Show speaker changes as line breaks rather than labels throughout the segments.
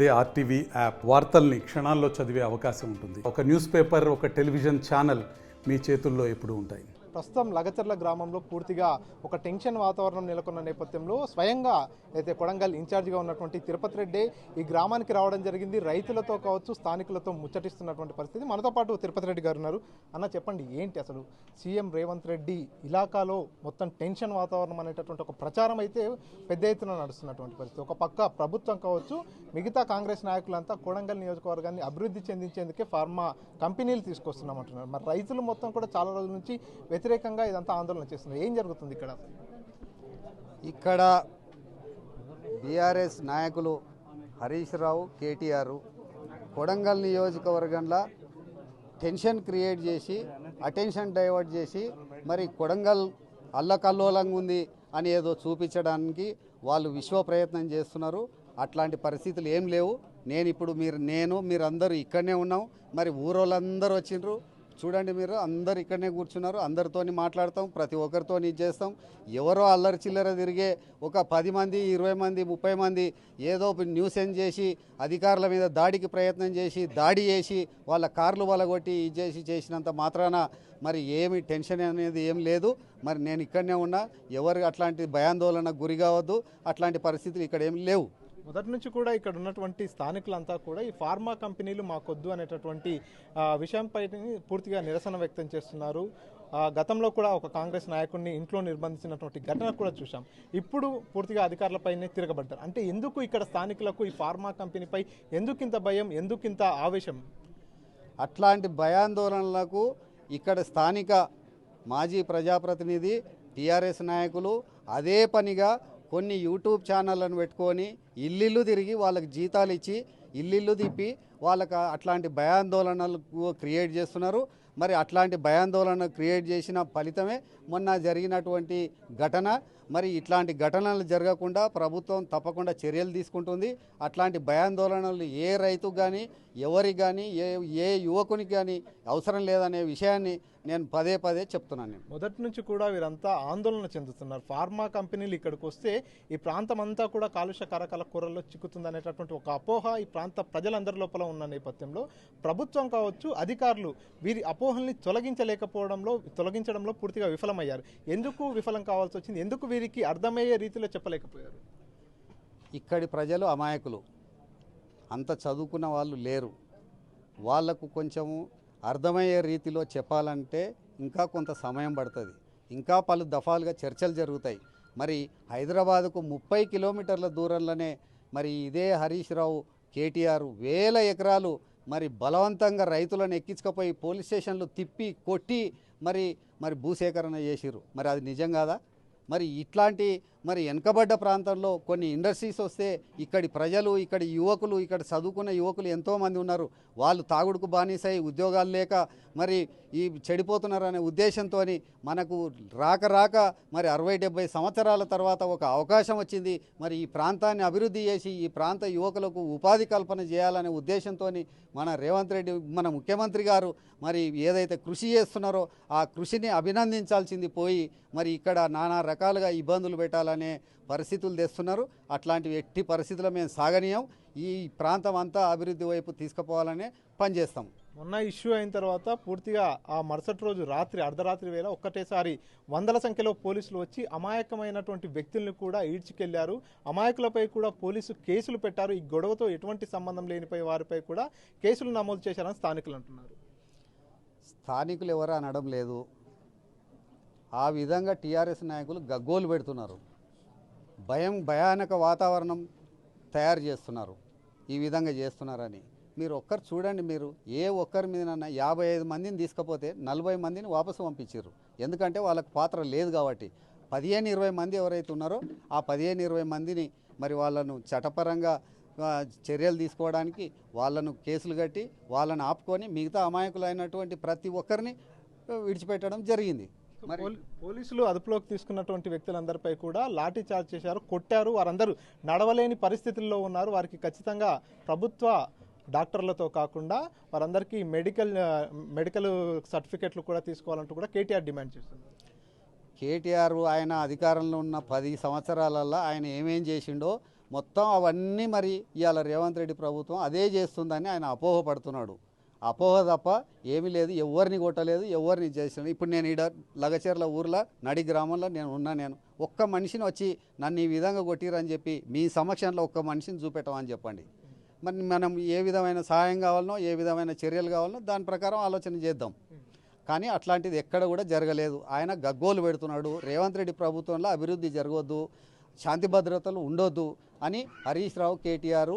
అదే RTV app వార్తల్ని క్షణాల్లో చదివే అవకాశం ఉంటుంది. ఒక న్యూస్ పేపర్, ఒక టెలివిజన్ ఛానల్ మీ చేతుల్లో ఎప్పుడూ ఉంటాయి.
ప్రస్తుతం లగచర్ల గ్రామంలో పూర్తిగా ఒక టెన్షన్ వాతావరణం నెలకొన్న నేపథ్యంలో స్వయంగా అయితే కొడంగల్ ఇన్ఛార్జిగా ఉన్నటువంటి తిరుపతి రెడ్డి ఈ గ్రామానికి రావడం జరిగింది. రైతులతో కావచ్చు, స్థానికులతో ముచ్చటిస్తున్నటువంటి పరిస్థితి. మనతో పాటు తిరుపతి రెడ్డి గారు ఉన్నారు. అన్న, చెప్పండి, ఏంటి అసలు సీఎం రేవంత్ రెడ్డి ఇలాకాలో మొత్తం టెన్షన్ వాతావరణం అనేటటువంటి ఒక ప్రచారం అయితే పెద్ద ఎత్తున నడుస్తున్నటువంటి పరిస్థితి. ఒక పక్క ప్రభుత్వం కావచ్చు, మిగతా కాంగ్రెస్ నాయకులంతా కొడంగల్ నియోజకవర్గాన్ని అభివృద్ధి చెందించేందుకే ఫార్మా కంపెనీలు తీసుకొస్తున్నామంటున్నారు. మరి రైతులు మొత్తం కూడా చాలా రోజుల నుంచి వ్యతిరేకంగా ఇదంతా ఆందోళన చేస్తున్నారు. ఏం జరుగుతుంది
ఇక్కడ బీఆర్ఎస్ నాయకులు హరీష్ రావు, కేటీఆర్ కొడంగల్ నియోజకవర్గంలో టెన్షన్ క్రియేట్ చేసి, అటెన్షన్ డైవర్ట్ చేసి, మరి కొడంగల్ అల్లకల్లోలంగా ఉంది అని ఏదో చూపించడానికి వాళ్ళు విశ్వ ప్రయత్నం చేస్తున్నారు. అట్లాంటి పరిస్థితులు ఏం లేవు. మీరందరూ ఇక్కడనే ఉన్నాం. మరి ఊరోళ్ళందరూ వచ్చిండ్రు. చూడండి, మీరు అందరు ఇక్కడనే కూర్చున్నారు. అందరితోని మాట్లాడతాం, ప్రతి ఒక్కరితో ఇది చేస్తాం. ఎవరో అల్లరి చిల్లర తిరిగే ఒక 10 మంది, 20 మంది, 30 మంది ఏదో న్యూసెన్స్ చేసి అధికారుల మీద దాడికి ప్రయత్నం చేసి, దాడి చేసి, వాళ్ళ కార్లు వలగొట్టి ఇది చేసినంత మాత్రాన మరి ఏమి టెన్షన్ అనేది ఏం లేదు. మరి నేను ఇక్కడనే ఉన్నా. ఎవరు అట్లాంటి భయాందోళనకు గురి కావద్దు. అట్లాంటి పరిస్థితులు ఇక్కడ ఏం లేవు.
మొదటి నుంచి కూడా ఇక్కడ ఉన్నటువంటి స్థానికులంతా కూడా ఈ ఫార్మా కంపెనీలు మాకొద్దు అనేటటువంటి విషయంపై పూర్తిగా నిరసన వ్యక్తం చేస్తున్నారు. గతంలో కూడా ఒక కాంగ్రెస్ నాయకుడిని ఇంట్లో నిర్బంధించినటువంటి ఘటన కూడా చూసాం. ఇప్పుడు పూర్తిగా అధికారులపైనే తిరగబడ్డారు. అంటే ఎందుకు ఇక్కడ స్థానికులకు ఈ ఫార్మా కంపెనీపై ఎందుకింత భయం, ఎందుకింత ఆవేశం?
అట్లాంటి భయాందోళనలకు ఇక్కడ స్థానిక మాజీ ప్రజాప్రతినిధి, టీఆర్ఎస్ నాయకులు అదే పనిగా కొన్ని యూట్యూబ్ ఛానళ్ళను పెట్టుకొని ఇల్లు తిరిగి వాళ్ళకి జీతాలు ఇచ్చి ఇల్లు తిప్పి వాళ్ళకి అట్లాంటి భయాందోళనలు క్రియేట్ చేస్తున్నారు. మరి అట్లాంటి భయాందోళన క్రియేట్ చేసిన ఫలితమే మొన్న జరిగినటువంటి ఘటన. మరి ఇట్లాంటి ఘటనలు జరగకుండా ప్రభుత్వం తప్పకుండా చర్యలు తీసుకుంటుంది. అట్లాంటి భయాందోళనలు ఏ రైతుకు కానీ, ఎవరికి కానీ, ఏ యువకునికి కానీ అవసరం లేదనే విషయాన్ని నేను పదే పదే చెప్తున్నాను.
మొదటి నుంచి కూడా వీరంతా ఆందోళన చెందుతున్నారు. ఫార్మా కంపెనీలు ఇక్కడికి వస్తే ఈ ప్రాంతం అంతా కూడా కాలుష్య కారకాల కూరల్లో చిక్కుతుంది అనేటటువంటి ఒక అపోహ ఈ ప్రాంత ప్రజలందరి లోపల ఉన్న నేపథ్యంలో ప్రభుత్వం కావచ్చు, అధికారులు వీరి అపోహల్ని తొలగించడంలో పూర్తిగా విఫలమయ్యారు. ఎందుకు విఫలం కావాల్సి వచ్చింది? ఎందుకు వీరికి అర్థమయ్యే రీతిలో చెప్పలేకపోయారు?
ఇక్కడి ప్రజలు అమాయకులు, అంత చదువుకున్న వాళ్ళు లేరు. వాళ్లకు కొంచెము అర్థమయ్యే రీతిలో చెప్పాలంటే ఇంకా కొంత సమయం పడుతుంది. ఇంకా పలు దఫాలుగా చర్చలు జరుగుతాయి. మరి హైదరాబాదుకు 30 కిలోమీటర్ల దూరంలోనే మరి ఇదే హరీష్ రావు, కేటీఆర్ వేల ఎకరాలు మరి బలవంతంగా రైతులను ఎక్కించుకపోయి పోలీస్ స్టేషన్లు తిప్పి కొట్టి మరి భూసేకరణ చేసిర్రు. మరి అది నిజం కాదా? మరి ఇట్లాంటి వెనుకబడ్డ ప్రాంతంలో కొన్ని ఇండస్ట్రీస్ వస్తే ఇక్కడి ప్రజలు, ఇక్కడి యువకులు, ఇక్కడ చదువుకున్న యువకులు ఎంతోమంది ఉన్నారు. వాళ్ళు తాగుడుకు బానిసై ఉద్యోగాలు లేక మరి ఈ చెడిపోతున్నారనే ఉద్దేశంతో మనకు రాక మరి 60-70 సంవత్సరాల తర్వాత ఒక అవకాశం వచ్చింది. మరి ఈ ప్రాంతాన్ని అభివృద్ధి చేసి ఈ ప్రాంత యువకులకు ఉపాధి కల్పన చేయాలనే ఉద్దేశంతో మన రేవంత్ రెడ్డి, మన ముఖ్యమంత్రి గారు మరి ఏదైతే కృషి చేస్తున్నారో ఆ కృషిని అభినందించాల్సింది పోయి మరి ఇక్కడ నానా రకాలుగా ఇబ్బందులు పెట్టాలనే పరిస్థితులు తెస్తున్నారు. అట్లాంటివి ఎట్టి పరిస్థితుల్లో మేము సాగనీయం. ఈ ప్రాంతం అంతా అభివృద్ధి వైపు తీసుకుపోవాలనే పనిచేస్తాం.
మొన్న ఇష్యూ అయిన తర్వాత పూర్తిగా ఆ మరుసటి రోజు రాత్రి అర్ధరాత్రి వేళ ఒక్కటేసారి వందల సంఖ్యలో పోలీసులు వచ్చి అమాయకమైనటువంటి వ్యక్తుల్ని కూడా ఈడ్చుకెళ్లారు. అమాయకులపై కూడా పోలీసు కేసులు పెట్టారు. ఈ గొడవతో ఎటువంటి సంబంధం లేనిపై వారిపై కూడా కేసులు నమోదు చేశారని స్థానికులు అంటున్నారు.
స్థానికులు ఎవరు అనడం లేదు. ఆ విధంగా టీఆర్ఎస్ నాయకులు గగ్గోలు పెడుతున్నారు. భయానక వాతావరణం తయారు చేస్తున్నారు. ఈ విధంగా చేస్తున్నారని మీరు ఒక్కరు చూడండి. మీరు ఏ ఒక్కరి మీద 55 మందిని తీసుకపోతే 40 మందిని వాపసు పంపించారు. ఎందుకంటే వాళ్ళకు పాత్ర లేదు కాబట్టి. 15-20 మంది ఎవరైతే ఉన్నారో ఆ 15-20 మందిని మరి వాళ్ళను చట్టపరంగా చర్యలు తీసుకోవడానికి వాళ్ళను కేసులు కట్టి వాళ్ళను ఆపుకొని మిగతా అమాయకులైనటువంటి ప్రతి ఒక్కరిని విడిచిపెట్టడం జరిగింది.
పోలీసులు అదుపులోకి తీసుకున్నటువంటి వ్యక్తులందరిపై కూడా లాఠీ చార్జ్ చేశారు, కొట్టారు. వారందరూ నడవలేని పరిస్థితుల్లో ఉన్నారు. వారికి ఖచ్చితంగా ప్రభుత్వ డాక్టర్లతో కాకుండా వారందరికీ మెడికల్ సర్టిఫికెట్లు కూడా తీసుకోవాలంటూ కూడా కేటీఆర్ డిమాండ్ చేస్తున్నారు.
కేటీఆర్ ఆయన అధికారంలో ఉన్న 10 సంవత్సరాలలో ఆయన ఏమేం చేసిండో మొత్తం అవన్నీ మరి ఇవాళ రేవంత్ రెడ్డి ప్రభుత్వం అదే చేస్తుందని ఆయన అపోహపడుతున్నాడు. అపోహ తప్ప ఏమీ లేదు. ఎవరిని కొట్టలేదు, ఎవరిని చేసిన. ఇప్పుడు నేను ఈడ లగచెర్ల ఊర్లో నడి గ్రామంలో నేను ఒక్క మనిషిని వచ్చి నన్ను ఈ విధంగా కొట్టిరని చెప్పి మీ సమక్షంలో ఒక్క మనిషిని చూపెట్టమని చెప్పండి. మరి మనం ఏ విధమైన సహాయం కావాలనో, ఏ విధమైన చర్యలు కావాలనో దాని ప్రకారం ఆలోచన చేద్దాం. కానీ అట్లాంటిది ఎక్కడ కూడా జరగలేదు. ఆయన గగ్గోలు పెడుతున్నాడు. రేవంత్ రెడ్డి ప్రభుత్వంలో అభివృద్ధి జరగవద్దు, శాంతి భద్రతలు ఉండొద్దు అని హరీష్ రావు, కేటీఆర్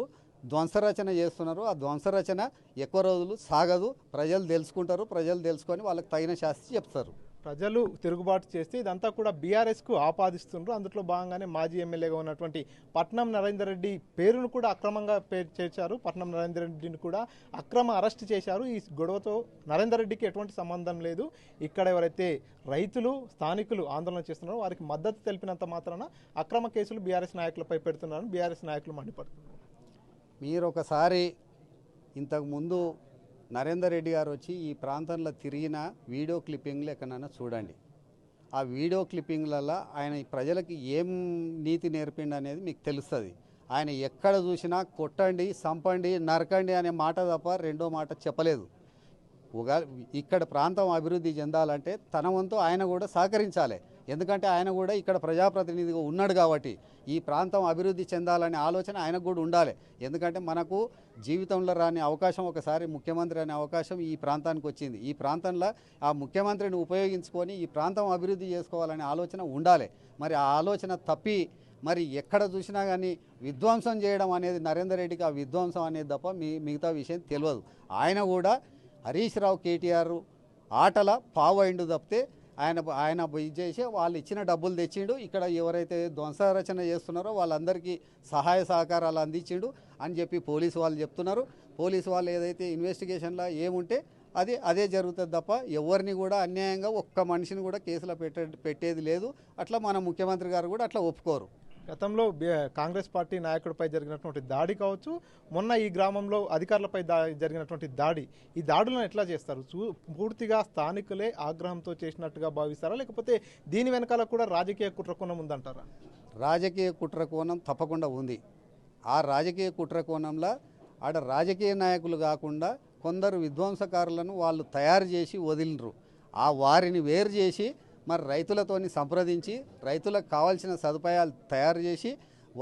ధ్వంసరచన చేస్తున్నారు. ఆ ధ్వంసరచన ఎక్కువ రోజులు సాగదు. ప్రజలు తెలుసుకుంటారు. ప్రజలు తెలుసుకొని వాళ్ళకి తగిన శాస్తి చెప్తారు.
ప్రజలు తిరుగుబాటు చేస్తే ఇదంతా కూడా బీఆర్ఎస్కు ఆపాదిస్తున్నారు. అందులో భాగంగానే మాజీ ఎమ్మెల్యేగా ఉన్నటువంటి పట్నం నరేందర్ రెడ్డి పేరును కూడా అక్రమంగా చేర్చారు. పట్నం నరేందర్ రెడ్డిని కూడా అక్రమ అరెస్ట్ చేశారు. ఈ గొడవతో నరేందర్ రెడ్డికి ఎటువంటి సంబంధం లేదు. ఇక్కడ ఎవరైతే రైతులు, స్థానికులు ఆందోళన చేస్తున్నారో వారికి మద్దతు తెలిపినంత మాత్రాన అక్రమ కేసులు బీఆర్ఎస్ నాయకులపై పెడుతున్నారని బీఆర్ఎస్ నాయకులు మండిపడుతున్నారు.
మీరు ఒకసారి ఇంతకుముందు నరేందర్ రెడ్డి గారు వచ్చి ఈ ప్రాంతంలో తిరిగిన వీడియో క్లిప్పింగ్లు ఎక్కడైనా చూడండి. ఆ వీడియో క్లిప్పింగ్లలో ఆయన ఈ ప్రజలకి ఏం నీతి నేర్పిండి అనేది మీకు తెలుస్తుంది. ఆయన ఎక్కడ చూసినా కొట్టండి, చంపండి, నరకండి అనే మాట తప్ప రెండో మాట చెప్పలేదు. ఇక్కడ ప్రాంతం అభివృద్ధి చెందాలంటే తన వంతు ఆయన కూడా సహకరించాలి. ఎందుకంటే ఆయన కూడా ఇక్కడ ప్రజాప్రతినిధిగా ఉన్నాడు కాబట్టి ఈ ప్రాంతం అభివృద్ధి చెందాలనే ఆలోచన ఆయనకు కూడా ఉండాలి. ఎందుకంటే మనకు జీవితంలో రాని అవకాశం, ఒకసారి ముఖ్యమంత్రి అనే అవకాశం ఈ ప్రాంతానికి వచ్చింది. ఈ ప్రాంతంలో ఆ ముఖ్యమంత్రిని ఉపయోగించుకొని ఈ ప్రాంతం అభివృద్ధి చేసుకోవాలనే ఆలోచన ఉండాలి. మరి ఆ ఆలోచన తప్పి మరి ఎక్కడ చూసినా కానీ విధ్వంసం చేయడం అనేది నరేందర్ రెడ్డికి ఆ విధ్వంసం అనేది తప్ప మిగతా విషయం తెలియదు. ఆయన కూడా హరీష్ రావు, కేటీఆర్ ఆటల పావైండు తప్పితే ఆయన ఇది చేసి వాళ్ళు ఇచ్చిన డబ్బులు తెచ్చిండు. ఇక్కడ ఎవరైతే ధ్వంసరచన చేస్తున్నారో వాళ్ళందరికీ సహాయ సహకారాలు అందించిండు అని చెప్పి పోలీసు వాళ్ళు చెప్తున్నారు. పోలీసు వాళ్ళు ఏదైతే ఇన్వెస్టిగేషన్లో ఏముంటే అదే జరుగుతుంది తప్ప ఎవరిని కూడా అన్యాయంగా ఒక్క మనిషిని కూడా కేసులో పెట్టేది లేదు. అట్లా మన ముఖ్యమంత్రి గారు కూడా అట్లా ఒప్పుకోరు.
గతంలో కాంగ్రెస్ పార్టీ నాయకుడిపై జరిగినటువంటి దాడి కావచ్చు, మొన్న ఈ గ్రామంలో అధికారులపై జరిగినటువంటి దాడి, ఈ దాడులను ఎట్లా చేస్తారు? పూర్తిగా స్థానికులే ఆగ్రహంతో చేసినట్టుగా భావిస్తారా, లేకపోతే దీని వెనకాల కూడా రాజకీయ కుట్రకోణం ఉందంటారా?
రాజకీయ కుట్రకోణం తప్పకుండా ఉంది. ఆ రాజకీయ కుట్రకోణంలో ఆడ రాజకీయ నాయకులు కాకుండా కొందరు విధ్వంసకారులను వాళ్ళు తయారు చేసి వదిలినరు. ఆ వారిని వేరు చేసి మరి రైతులతోని సంప్రదించి రైతులకు కావాల్సిన సదుపాయాలు తయారు చేసి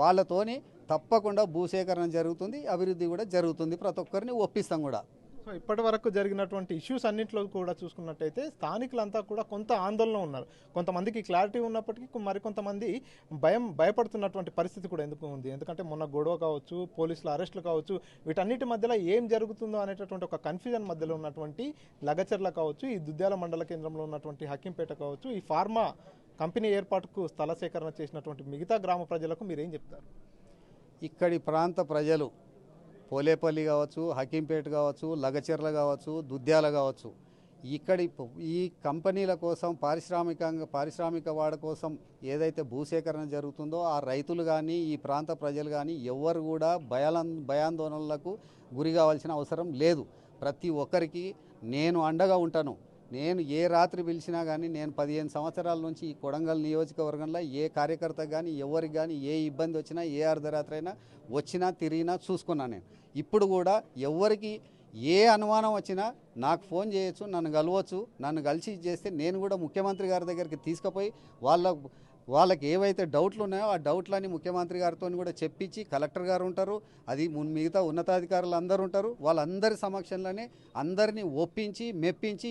వాళ్ళతోని తప్పకుండా భూసేకరణ జరుగుతుంది, అభివృద్ధి కూడా జరుగుతుంది. ప్రతి ఒక్కరిని ఒప్పిస్తాం కూడా.
సో ఇప్పటి వరకు జరిగినటువంటి ఇష్యూస్ అన్నింటిలో కూడా చూసుకున్నట్టయితే స్థానికులంతా కూడా కొంత ఆందోళన ఉన్నారు. కొంతమందికి క్లారిటీ ఉన్నప్పటికీ మరికొంతమంది భయపడుతున్నటువంటి పరిస్థితి కూడా ఎందుకు ఉంది? ఎందుకంటే మొన్న గొడవ కావచ్చు, పోలీసుల అరెస్టులు కావచ్చు, వీటన్నిటి మధ్యలో ఏం జరుగుతుందో అనేటటువంటి ఒక కన్ఫ్యూజన్ మధ్యలో ఉన్నటువంటి లగచెర్ల కావచ్చు, ఈ దుద్యాల మండల కేంద్రంలో ఉన్నటువంటి హకీంపేట కావచ్చు, ఈ ఫార్మా కంపెనీ ఏర్పాటుకు స్థల సేకరణ చేసినటువంటి మిగతా గ్రామ ప్రజలకు మీరేం చెప్తారు?
ఇక్కడి ప్రాంత ప్రజలు పోలేపల్లి కావచ్చు, హకీంపేట కావచ్చు, లగచెర్ల కావచ్చు, దుద్యాల కావచ్చు, ఈ కంపెనీల కోసం పారిశ్రామిక వాడ కోసం ఏదైతే భూసేకరణ జరుగుతుందో ఆ రైతులు కానీ ఈ ప్రాంత ప్రజలు కానీ ఎవ్వరు కూడా భయాందోళనలకు గురి కావాల్సిన అవసరం లేదు. ప్రతి ఒక్కరికి నేను అండగా ఉంటాను. నేను ఏ రాత్రి పిలిచినా కానీ నేను 15 సంవత్సరాల నుంచి ఈ కొడంగల్ నియోజకవర్గంలో ఏ కార్యకర్త కానీ ఎవరికి కానీ ఏ ఇబ్బంది వచ్చినా, ఏ అర్ధరాత్రి అయినా వచ్చినా తిరిగినా చూసుకున్నాను. నేను ఇప్పుడు కూడా ఎవరికి ఏ అనుమానం వచ్చినా నాకు ఫోన్ చేయొచ్చు, నన్ను కలవచ్చు. నన్ను కలిసి చేస్తే నేను కూడా ముఖ్యమంత్రి గారి దగ్గరికి తీసుకుపోయి వాళ్ళకి ఏవైతే డౌట్లు ఉన్నాయో ఆ డౌట్లని ముఖ్యమంత్రి గారితో కూడా చెప్పించి, కలెక్టర్ గారు ఉంటారు, అది మిగతా ఉన్నతాధికారులు అందరూ ఉంటారు, వాళ్ళందరి సమక్షంలోనే అందరినీ ఒప్పించి మెప్పించి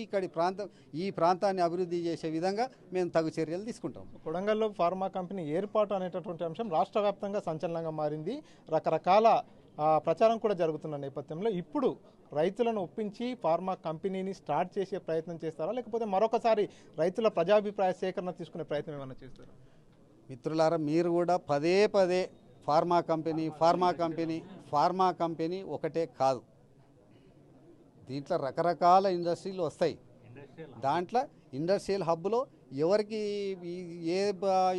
ఈ ప్రాంతాన్ని అభివృద్ధి చేసే విధంగా మేము తగు చర్యలు తీసుకుంటాం.
కొడంగల్లో ఫార్మా కంపెనీ ఏర్పాటు అనేటటువంటి అంశం రాష్ట్ర వ్యాప్తంగా సంచలనంగా మారింది. రకరకాల ప్రచారం కూడా జరుగుతున్న నేపథ్యంలో ఇప్పుడు రైతులను ఒప్పించి ఫార్మా కంపెనీని స్టార్ట్ చేసే ప్రయత్నం చేస్తారా, లేకపోతే మరొకసారి రైతుల ప్రజాభిప్రాయ సేకరణ తీసుకునే ప్రయత్నం ఏమైనా చేస్తారా?
మిత్రులారా, మీరు కూడా పదే ఫార్మా కంపెనీ ఒకటే కాదు, దీంట్లో రకరకాల ఇండస్ట్రీలు వస్తాయి. దాంట్లో ఇండస్ట్రియల్ హబ్లో ఎవరికి ఏ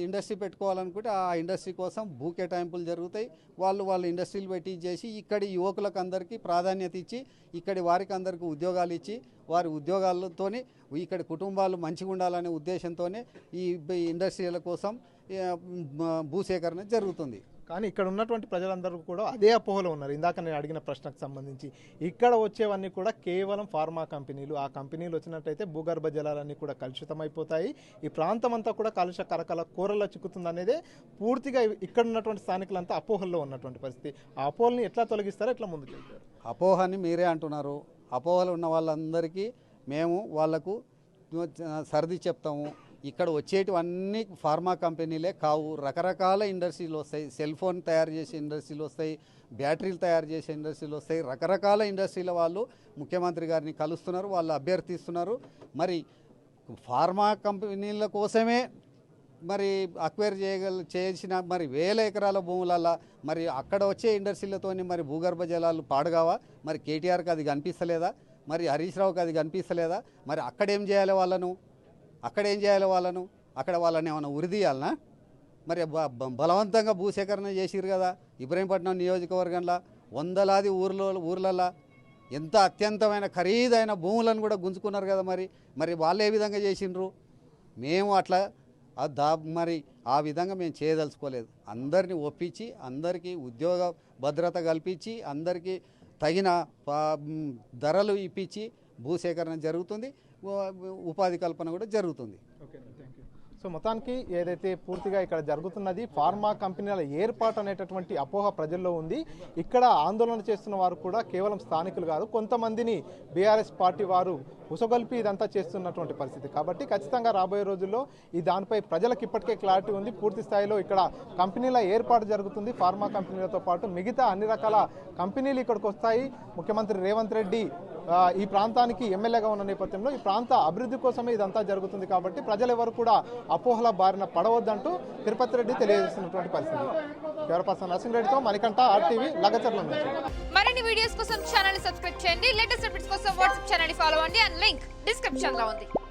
ఇండస్ట్రీ పెట్టుకోవాలనుకుంటే ఆ ఇండస్ట్రీ కోసం భూ కేటాయింపులు జరుగుతాయి. వాళ్ళు ఇండస్ట్రీలు పెట్టి చేసి ఇక్కడి యువకులకు అందరికీ ప్రాధాన్యత ఇచ్చి ఇక్కడి వారికి అందరికీ ఉద్యోగాలు ఇచ్చి వారి ఉద్యోగాలతోనే ఇక్కడి కుటుంబాలు మంచిగా ఉండాలనే ఉద్దేశంతోనే ఈ ఇండస్ట్రీల కోసం భూసేకరణ జరుగుతుంది.
కానీ ఇక్కడ ఉన్నటువంటి ప్రజలందరూ కూడా అదే అపోహలో ఉన్నారు. ఇందాక నేను అడిగిన ప్రశ్నకు సంబంధించి ఇక్కడ వచ్చేవన్నీ కూడా కేవలం ఫార్మా కంపెనీలు. ఆ కంపెనీలు వచ్చినట్టయితే భూగర్భ జలాలన్నీ కూడా కలుషితమైపోతాయి. ఈ ప్రాంతం అంతా కూడా కాలుష్య కరకల కూరల్లో చిక్కుతుంది అనేదే పూర్తిగా ఇక్కడ ఉన్నటువంటి స్థానికులంతా అపోహల్లో ఉన్నటువంటి పరిస్థితి. ఆ అపోహల్ని ఎట్లా తొలగిస్తారో ఎట్లా ముందుకు వెళ్తారు?
అపోహని మీరే అంటున్నారు. అపోహలు ఉన్న వాళ్ళందరికీ మేము వాళ్లకు సర్ది చెప్తాము. ఇక్కడ వచ్చేటివన్నీ ఫార్మా కంపెనీలే కావు. రకరకాల ఇండస్ట్రీలు వస్తాయి. సెల్ ఫోన్ తయారు చేసే ఇండస్ట్రీలు వస్తాయి, బ్యాటరీలు తయారు చేసే ఇండస్ట్రీలు వస్తాయి. రకరకాల ఇండస్ట్రీల వాళ్ళు ముఖ్యమంత్రి గారిని కలుస్తున్నారు, వాళ్ళు అభ్యర్థిస్తున్నారు. మరి ఫార్మా కంపెనీల కోసమే మరి అక్వైర్ చేసిన మరి వేల ఎకరాల భూములల్లో మరి అక్కడ వచ్చే ఇండస్ట్రీలతోని మరి భూగర్భ జలాలు పాడుగావా? మరి కేటీఆర్కి అది కనిపిస్తలేదా? మరి హరీష్ రావుకి అది కనిపిస్తలేదా? మరి అక్కడేం చేయాలి వాళ్ళను? అక్కడ వాళ్ళని ఏమైనా ఉరిదీయాలనా? మరి బలవంతంగా భూసేకరణ చేసిరు కదా ఇబ్రహీంపట్నం నియోజకవర్గంలో. వందలాది ఊర్లల్లో ఎంత అత్యంతమైన ఖరీదైన భూములను కూడా గుంజుకున్నారు కదా. మరి వాళ్ళు ఏ విధంగా చేసిండ్రు? మేము అట్లా మరి ఆ విధంగా మేము చేయదలుచుకోలేదు. అందరినీ ఒప్పించి, అందరికీ ఉద్యోగ భద్రత కల్పించి, అందరికీ తగిన ధరలు ఇప్పించి భూసేకరణ జరుగుతుంది, ఉపాధి కల్పన కూడా జరుగుతుంది.
సో మొత్తానికి ఏదైతే పూర్తిగా ఇక్కడ జరుగుతున్నది ఫార్మా కంపెనీల ఏర్పాటు అనేటటువంటి అపోహ ప్రజల్లో ఉంది. ఇక్కడ ఆందోళన చేస్తున్న వారు కూడా కేవలం స్థానికులు కాదు, కొంతమందిని బీఆర్ఎస్ పార్టీ వారు ఉసగొల్పి ఇదంతా చేస్తున్నటువంటి పరిస్థితి. కాబట్టి ఖచ్చితంగా రాబోయే రోజుల్లో దానిపై ప్రజలకు ఇప్పటికే క్లారిటీ ఉంది. పూర్తి స్థాయిలో ఇక్కడ కంపెనీల ఏర్పాటు జరుగుతుంది. ఫార్మా కంపెనీలతో పాటు మిగతా అన్ని రకాల కంపెనీలు ఇక్కడికి వస్తాయి. ముఖ్యమంత్రి రేవంత్ రెడ్డి ఈ ప్రాంతానికి ఎమ్మెల్యేగా ఉన్న నేపథ్యంలో ఈ ప్రాంత అభివృద్ధి కోసమే ఇదంతా జరుగుతుంది. కాబట్టి ప్రజలు ఎవరు కూడా అపోహల బారిన పడవద్దంటూ తిరుపతి రెడ్డి తెలియజేస్తున్నటువంటి పరిస్థితి. కెమెరాపర్సన్ నరసింహరెడ్డితో మణికంఠ, RTV, లగచర్ల నుంచి.
మరిన్ని వీడియోస్ కోసం ఛానల్ సబ్స్క్రైబ్ చేయండి. లేటెస్ట్ అప్డేట్స్ కోసం వాట్సాప్ ఛానల్ ఫాలో అవ్వండి. అండ్ లింక్ డిస్క్రిప్షన్ లో ఉంది.